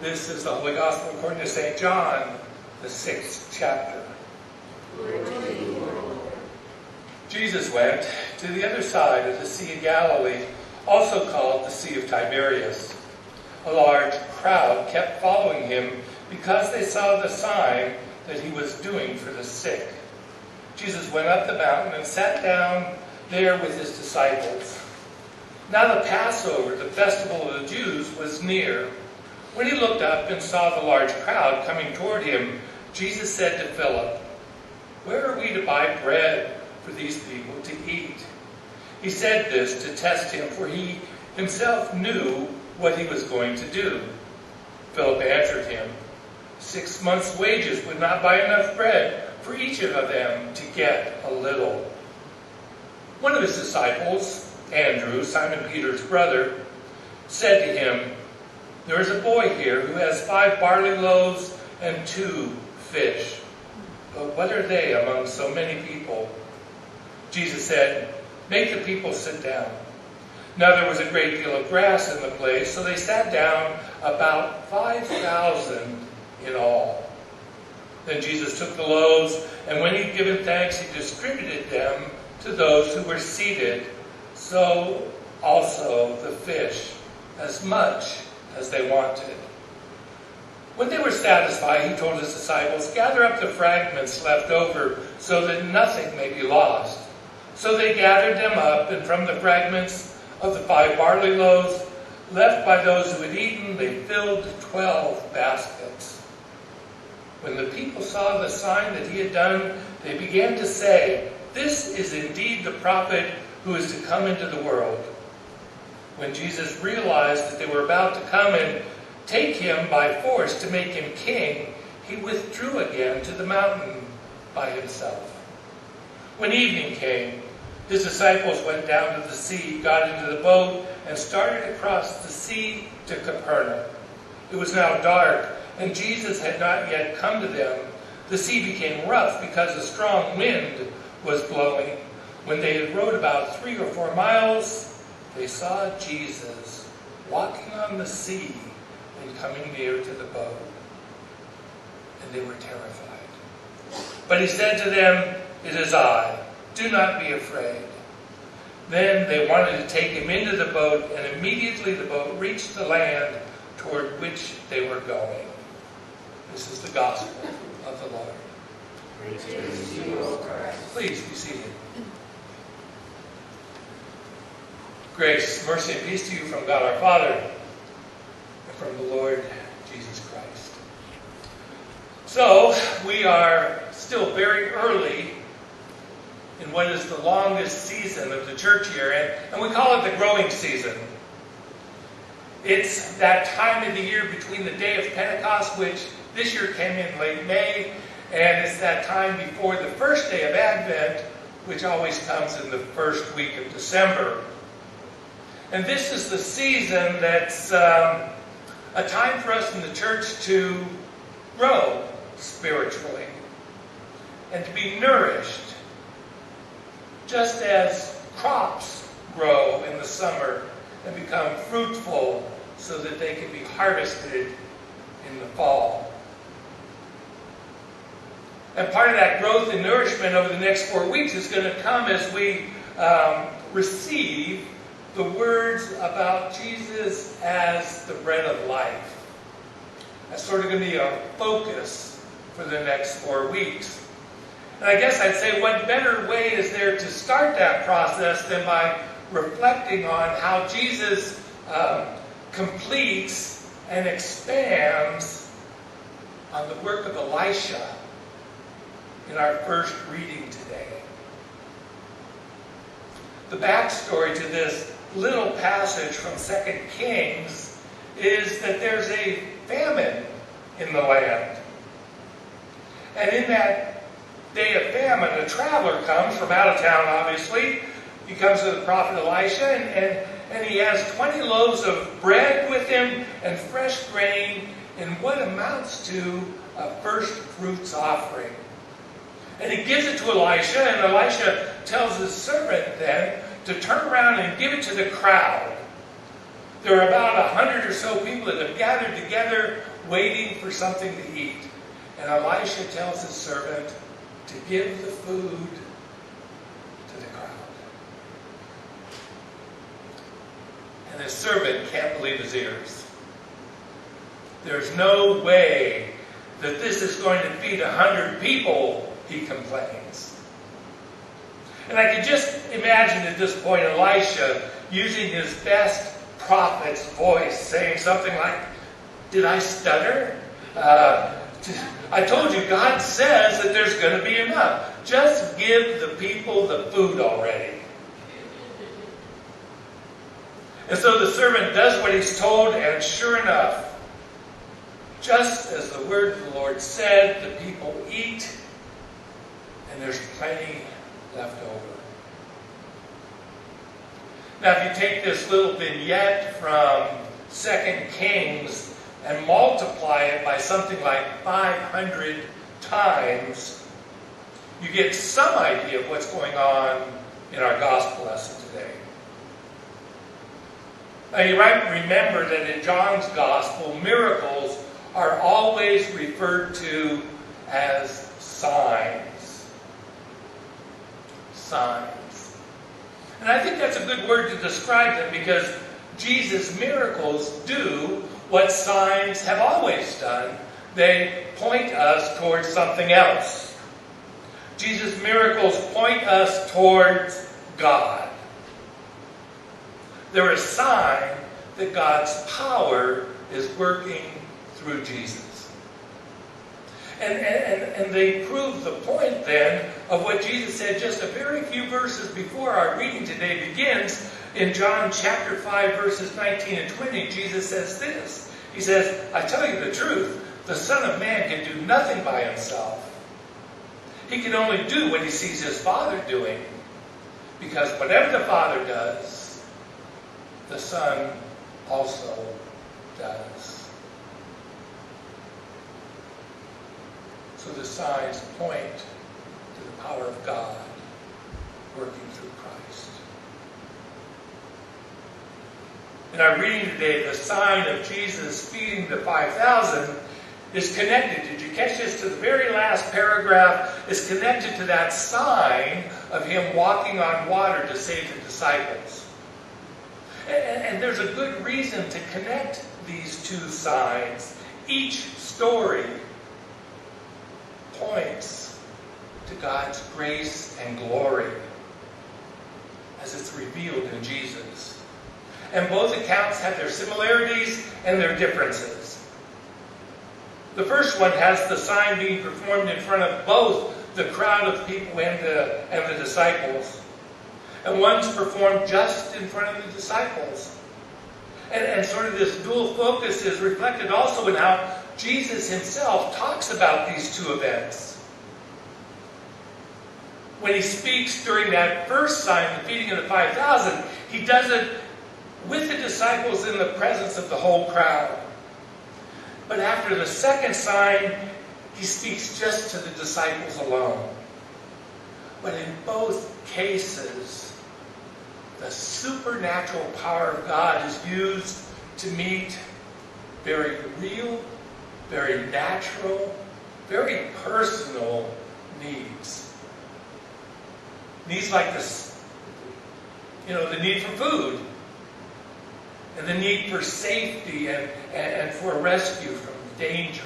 This is the Holy Gospel according to St. John, the 6th chapter. Jesus went to the other side of the Sea of Galilee, also called the Sea of Tiberias. A large crowd kept following him because they saw the sign that he was doing for the sick. Jesus went up the mountain and sat down there with his disciples. Now the Passover, the festival of the Jews, was near. When he looked up and saw the large crowd coming toward him, Jesus said to Philip, "Where are we to buy bread for these people to eat?" He said this to test him, for he himself knew what he was going to do. Philip answered him, 6 months' wages would not buy enough bread for each of them to get a little. One of his disciples, Andrew, Simon Peter's brother, said to him, "There is a boy here who has 5 barley loaves and 2 fish. But what are they among so many people?" Jesus said, "Make the people sit down." Now there was a great deal of grass in the place, so they sat down, about 5,000 in all. Then Jesus took the loaves, and when he'd given thanks, he distributed them to those who were seated, so also the fish, as much as they wanted. When they were satisfied, he told his disciples, "Gather up the fragments left over, so that nothing may be lost." So they gathered them up, and from the fragments of the 5 barley loaves left by those who had eaten, they filled 12 baskets. When the people saw the sign that he had done, they began to say, "This is indeed the prophet who is to come into the world." When Jesus realized that they were about to come and take him by force to make him king, he withdrew again to the mountain by himself. When evening came, his disciples went down to the sea, got into the boat, and started across the sea to Capernaum. It was now dark, and Jesus had not yet come to them. The sea became rough because a strong wind was blowing. When they had rowed about 3 or 4 miles, they saw Jesus walking on the sea and coming near to the boat. And they were terrified. But he said to them, "It is I. Do not be afraid." Then they wanted to take him into the boat, and immediately the boat reached the land toward which they were going. This is the gospel of the Lord. Praise to you, O Christ. Please be seated. Grace, mercy, and peace to you from God our Father and from the Lord Jesus Christ. So, we are still very early in what is the longest season of the church year, and we call it the growing season. It's that time of the year between the day of Pentecost, which this year came in late May, and it's that time before the first day of Advent, which always comes in the first week of December. And this is the season that's a time for us in the church to grow spiritually and to be nourished, just as crops grow in the summer and become fruitful so that they can be harvested in the fall. And part of that growth and nourishment over the next 4 weeks is going to come as we receive the words about Jesus as the bread of life. That's sort of going to be our focus for the next 4 weeks. And I guess I'd say what better way is there to start that process than by reflecting on how Jesus completes and expands on the work of Elisha in our first reading today. The backstory to this little passage from 2 Kings is that there's a famine in the land. And in that day of famine, a traveler comes from out of town, obviously. He comes to the prophet Elisha, and he has 20 loaves of bread with him and fresh grain in what amounts to a first fruits offering. And he gives it to Elisha, and Elisha tells his servant then to turn around and give it to the crowd. There are about 100 or so people that have gathered together waiting for something to eat. And Elisha tells his servant to give the food to the crowd. And his servant can't believe his ears. There's no way that this is going to feed 100 people, he complains. And I can just imagine at this point Elisha using his best prophet's voice, saying something like, "Did I stutter? I told you, God says that there's going to be enough. Just give the people the food already." And so the servant does what he's told, and sure enough, just as the word of the Lord said, the people eat, and there's plenty left over. Now, if you take this little vignette from 2 Kings and multiply it by something like 500 times, you get some idea of what's going on in our gospel lesson today. Now, you might remember that in John's gospel, miracles are always referred to as signs. Signs. And I think that's a good word to describe them, because Jesus' miracles do what signs have always done. They point us towards something else. Jesus' miracles point us towards God. They're a sign that God's power is working through Jesus. And they prove the point then of what Jesus said just a very few verses before our reading today begins. In John chapter 5 verses 19 and 20, Jesus says this. He says, "I tell you the truth, the Son of Man can do nothing by himself. He can only do what he sees his Father doing. Because whatever the Father does, the Son also does." So the signs point to the power of God working through Christ. In our reading today, the sign of Jesus feeding the 5,000 is connected. Did you catch this? To the very last paragraph is connected to that sign of him walking on water to save the disciples. And there's a good reason to connect these two signs. Each story points to God's grace and glory as it's revealed in Jesus. And both accounts have their similarities and their differences. The first one has the sign being performed in front of both the crowd of people and the disciples. And one's performed just in front of the disciples. And sort of this dual focus is reflected also in how Jesus himself talks about these two events. When he speaks during that first sign, the feeding of the 5,000, he does it with the disciples in the presence of the whole crowd. But after the second sign, he speaks just to the disciples alone. But in both cases, the supernatural power of God is used to meet very real, very natural, very personal needs. Needs like this, the need for food, and the need for safety and for rescue from danger.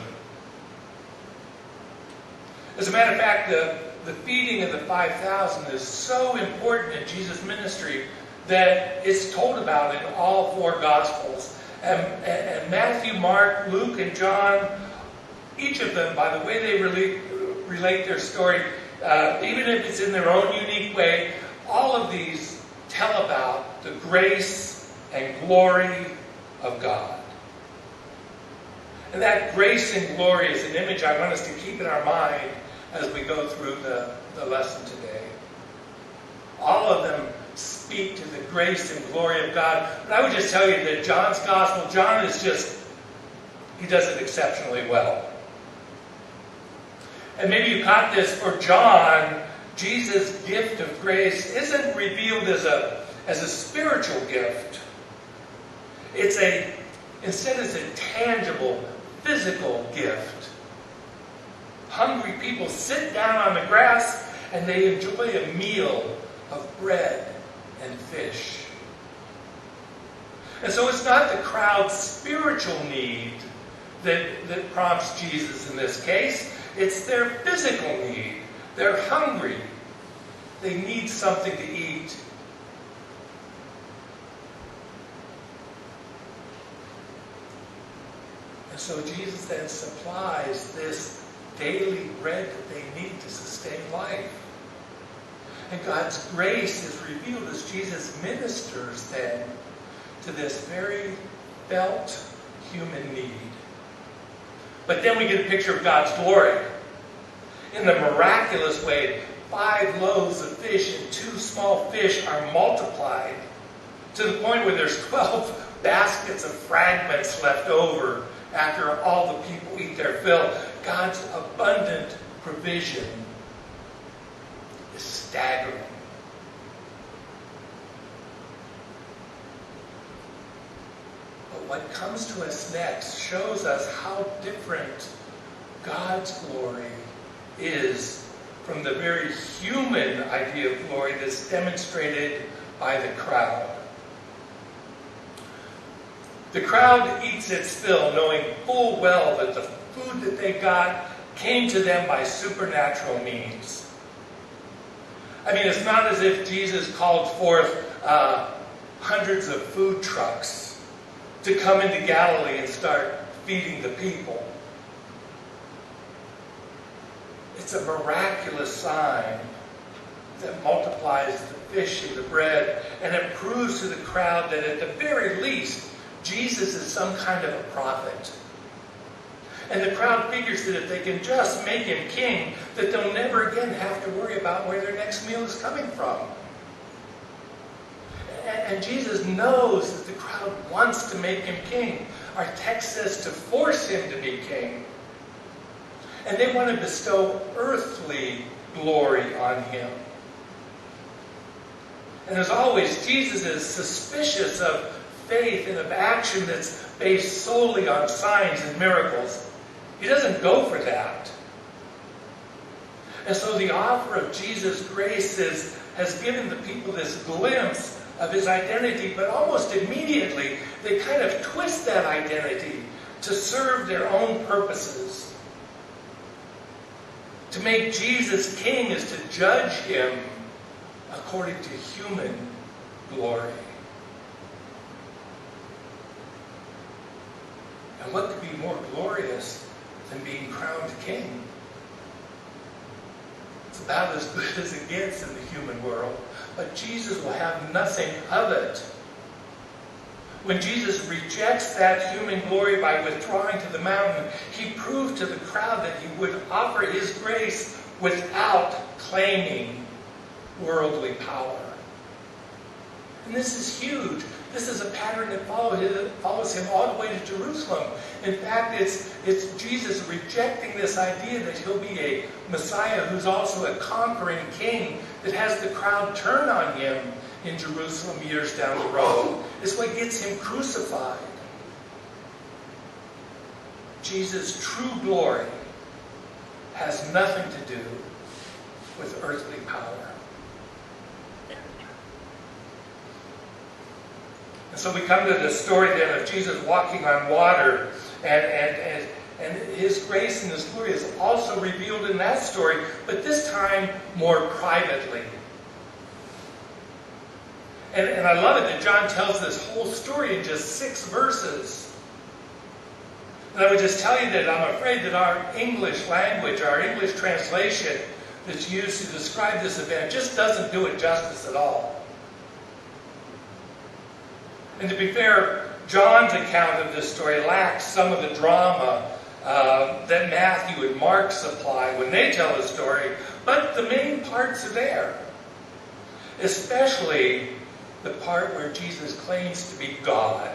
As a matter of fact, the feeding of the 5,000 is so important in Jesus' ministry that it's told about in all four Gospels. And Matthew, Mark, Luke, and John, each of them, by the way they relate their story, even if it's in their own unique way, all of these tell about the grace and glory of God. And that grace and glory is an image I want us to keep in our mind as we go through the lesson today. All of them speak to the grace and glory of God. But I would just tell you that John's gospel, John he does it exceptionally well. And maybe you caught this, for John, Jesus' gift of grace isn't revealed as a spiritual gift. Instead it's a tangible, physical gift. Hungry people sit down on the grass and they enjoy a meal of bread and fish. And so it's not the crowd's spiritual need that prompts Jesus in this case. It's their physical need. They're hungry. They need something to eat. And so Jesus then supplies this daily bread that they need to sustain life. And God's grace is revealed as Jesus ministers then to this very felt human need. But then we get a picture of God's glory. In the miraculous way, 5 loaves of fish and 2 small fish are multiplied to the point where there's 12 baskets of fragments left over after all the people eat their fill. God's abundant provision is staggering. But what comes to us next shows us how different God's glory is from the very human idea of glory that's demonstrated by the crowd. The crowd eats its fill, knowing full well that the food that they got came to them by supernatural means. I mean, it's not as if Jesus called forth hundreds of food trucks to come into Galilee and start feeding the people. It's a miraculous sign that multiplies the fish and the bread, and it proves to the crowd that at the very least, Jesus is some kind of a prophet. And the crowd figures that if they can just make him king, that they'll never again have to worry about where their next meal is coming from. And Jesus knows that the crowd wants to make him king. Our text says to force him to be king. And they want to bestow earthly glory on him. And as always, Jesus is suspicious of faith and of action that's based solely on signs and miracles. He doesn't go for that. And so the offer of Jesus' grace has given the people this glimpse of his identity, but almost immediately they kind of twist that identity to serve their own purposes. To make Jesus king is to judge him according to human glory. And what could be more glorious than being crowned king? It's about as good as it gets in the human world. But Jesus will have nothing of it. When Jesus rejects that human glory by withdrawing to the mountain, he proved to the crowd that he would offer his grace without claiming worldly power. And this is huge. This is a pattern that follows him all the way to Jerusalem. In fact, it's Jesus rejecting this idea that he'll be a Messiah who's also a conquering king that has the crowd turn on him in Jerusalem years down the road. It's what gets him crucified. Jesus' true glory has nothing to do with earthly power. And so we come to the story then of Jesus walking on water, and his grace and his glory is also revealed in that story, but this time more privately. And I love it that John tells this whole story in just 6 verses. And I would just tell you that I'm afraid that our English language, our English translation that's used to describe this event just doesn't do it justice at all. And to be fair, John's account of this story lacks some of the drama that Matthew and Mark supply when they tell the story, but the main parts are there. Especially the part where Jesus claims to be God.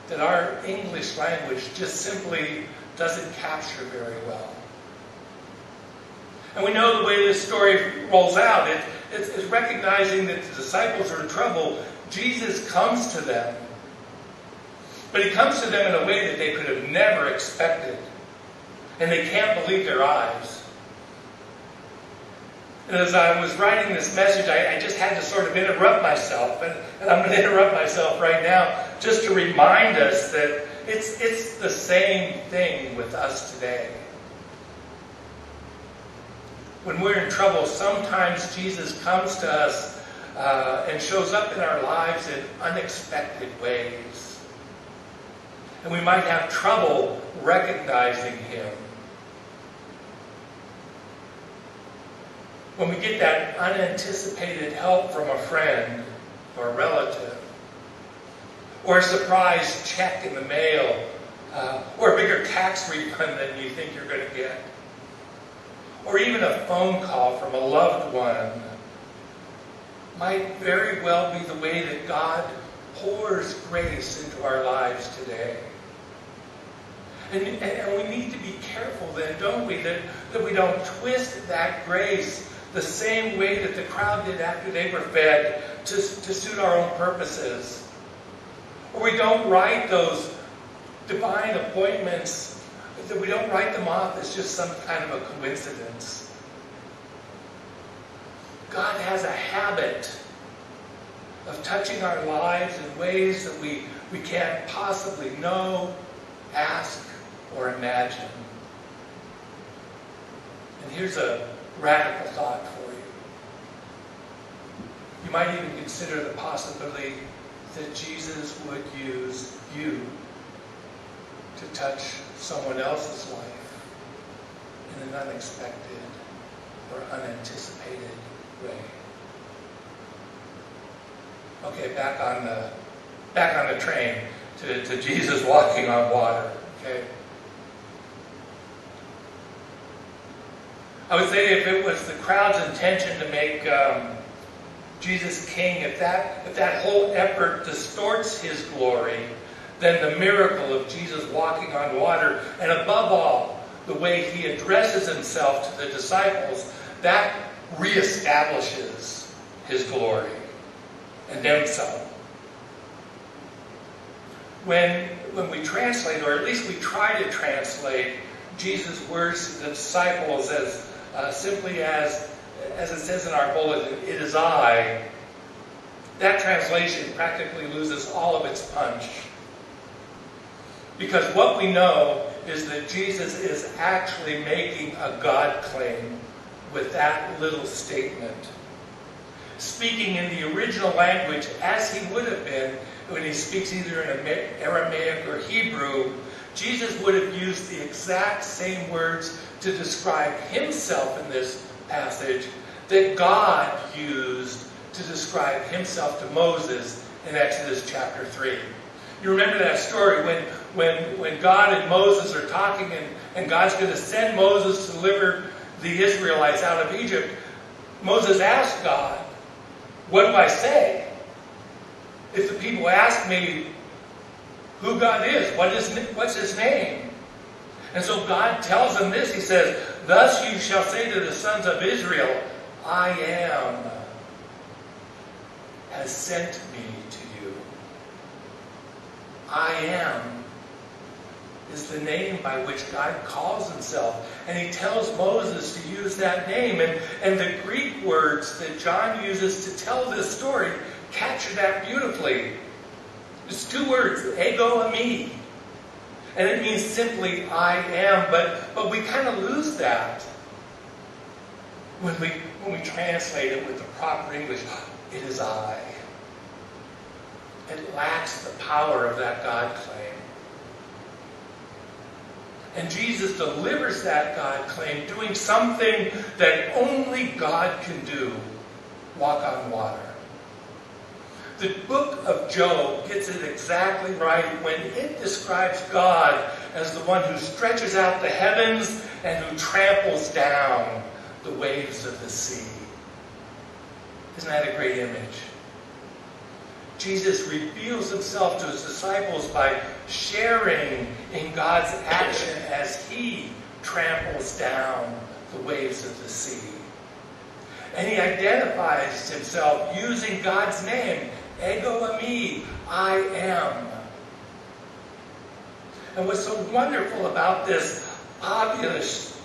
That our English language just simply doesn't capture very well. And we know the way this story rolls out. It's recognizing that the disciples are in trouble. Jesus comes to them But he comes to them in a way that they could have never expected. And they can't believe their eyes. And as I was writing this message, I just had to sort of interrupt myself. And I'm going to interrupt myself right now just to remind us that it's the same thing with us today. When we're in trouble, sometimes Jesus comes to us and shows up in our lives in unexpected ways. And we might have trouble recognizing him. When we get that unanticipated help from a friend or a relative, or a surprise check in the mail, or a bigger tax refund than you think you're going to get, or even a phone call from a loved one, might very well be the way that God pours grace into our lives today. And we need to be careful then, don't we, that we don't twist that grace the same way that the crowd did after they were fed to suit our own purposes. Or we don't write those divine appointments, that we don't write them off as just some kind of a coincidence. God has a habit of touching our lives in ways that we can't possibly know, ask, or imagine. And here's a radical thought for you. You might even consider the possibility that Jesus would use you to touch someone else's life in an unexpected or unanticipated way. Okay, back on the train to Jesus walking on water. Okay. I would say if it was the crowd's intention to make Jesus king, if that whole effort distorts his glory, then the miracle of Jesus walking on water, and above all, the way he addresses himself to the disciples, that reestablishes his glory, and then some. When we translate, or at least we try to translate, Jesus' words to the disciples as simply as it says in our bulletin, "It is I," that translation practically loses all of its punch. Because what we know is that Jesus is actually making a God claim with that little statement. Speaking in the original language as he would have been when he speaks either in Aramaic or Hebrew, Jesus would have used the exact same words to describe himself in this passage that God used to describe himself to Moses in Exodus chapter 3. You remember that story when God and Moses are talking and God's going to send Moses to deliver the Israelites out of Egypt. Moses asked God, "What do I say? If the people ask me who God is, what's his name?" And so God tells him this. He says, "Thus you shall say to the sons of Israel, I am has sent me to you." I am is the name by which God calls himself. And he tells Moses to use that name. And the Greek words that John uses to tell this story capture that beautifully. It's two words, ego eimi. And it means simply I am, but we kind of lose that when we translate it with the proper English. It is I. It lacks the power of that God claim. And Jesus delivers that God claim, doing something that only God can do, walk on water. The book of Job gets it exactly right when it describes God as the one who stretches out the heavens and who tramples down the waves of the sea. Isn't that a great image? Jesus reveals himself to his disciples by sharing in God's action as he tramples down the waves of the sea. And he identifies himself using God's name, ego eimi, I am. And what's so wonderful about this obvious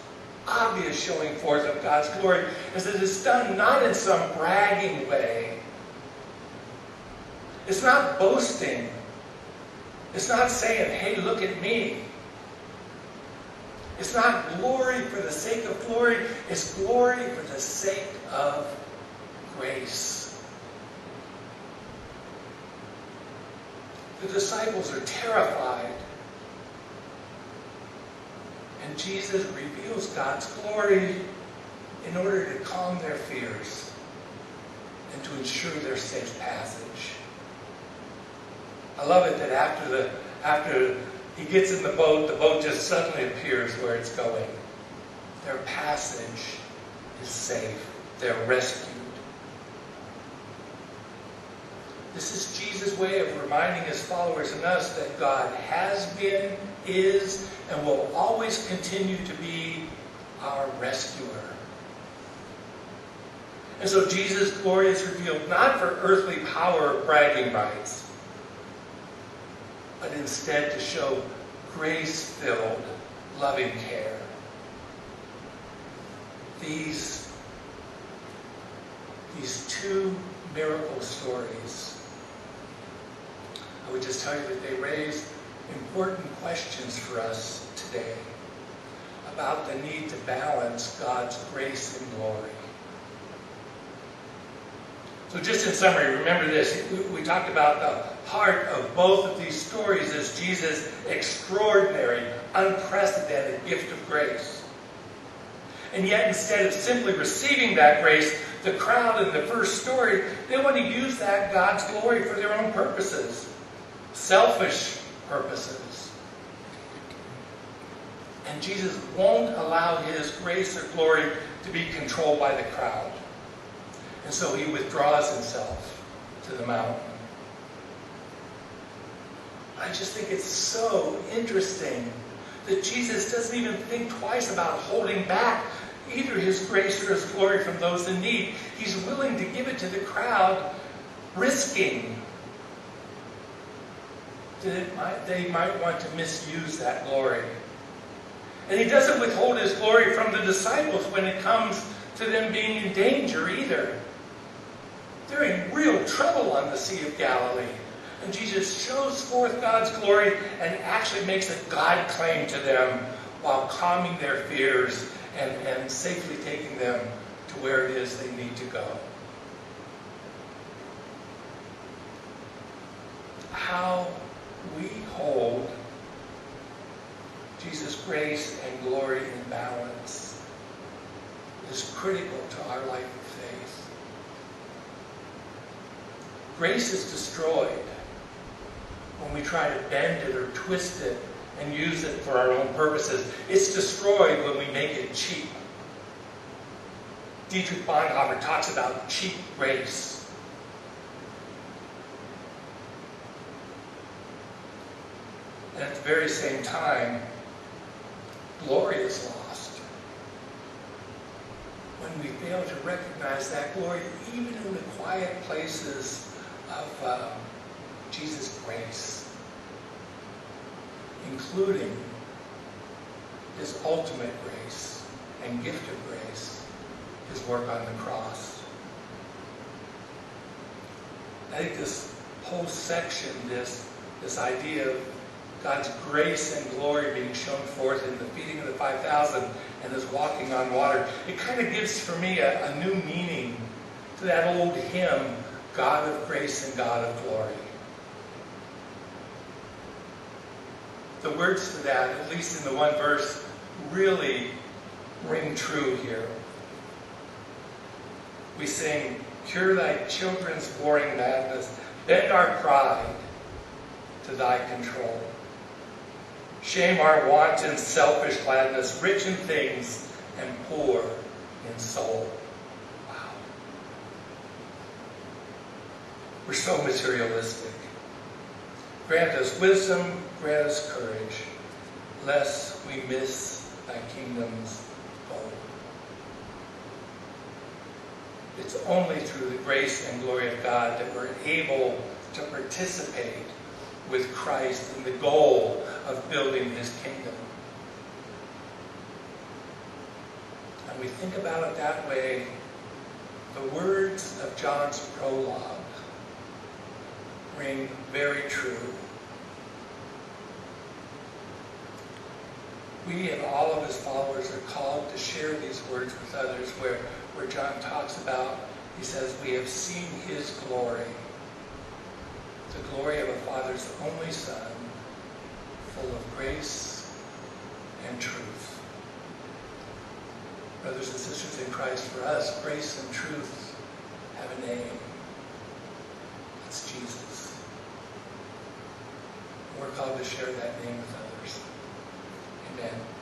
showing forth of God's glory is that it's done not in some bragging way. It's not boasting. It's not saying, hey, look at me. It's not glory for the sake of glory. It's glory for the sake of grace. The disciples are terrified. And Jesus reveals God's glory in order to calm their fears and to ensure their safe passage. I love it that after he gets in the boat just suddenly appears where it's going. Their passage is safe. They're rescued. This is Jesus' way of reminding his followers and us that God has been, is, and will always continue to be our rescuer. And so Jesus' glory is revealed not for earthly power or bragging rights, but instead to show grace-filled, loving care. These two miracle stories, I would just tell you that they raise important questions for us today about the need to balance God's grace and glory. So just in summary, remember this. We talked about the heart of both of these stories as Jesus' extraordinary, unprecedented gift of grace. And yet, instead of simply receiving that grace, the crowd in the first story, they want to use that God's glory for their own purposes. Selfish purposes. And Jesus won't allow his grace or glory to be controlled by the crowd. And so he withdraws himself to the mountain. I just think it's so interesting that Jesus doesn't even think twice about holding back either his grace or his glory from those in need. He's willing to give it to the crowd, risking that they might want to misuse that glory. And he doesn't withhold his glory from the disciples when it comes to them being in danger either. They're in real trouble on the Sea of Galilee. And Jesus shows forth God's glory and actually makes a God claim to them while calming their fears and safely taking them to where it is they need to go. How we hold Jesus' grace and glory in balance is critical to our life of faith. Grace is destroyed when we try to bend it or twist it and use it for our own purposes. It's destroyed when we make it cheap. Dietrich Bonhoeffer talks about cheap grace. And at the very same time, glory is lost when we fail to recognize that glory even in the quiet places of Jesus' grace, including his ultimate grace and gift of grace, his work on the cross. I think this whole section, this idea of God's grace and glory being shown forth in the feeding of the 5,000 and his walking on water, it kind of gives for me a new meaning to that old hymn, God of grace and God of glory. The words to that, at least in the one verse, really ring true here. We sing, cure thy children's warring madness, bend our pride to thy control. Shame our wanton selfish gladness, rich in things and poor in soul. Wow. We're so materialistic. Grant us wisdom, grant us courage, lest we miss thy kingdom's goal. It's only through the grace and glory of God that we're able to participate with Christ and the goal of building his kingdom. And we think about it that way, the words of John's prologue ring very true. We and all of his followers are called to share these words with others, where John talks about, he says, we have seen his glory, the glory of a Father's only Son, full of grace and truth. Brothers and sisters in Christ, for us, grace and truth have a name. It's Jesus. We're called to share that name with others. Amen.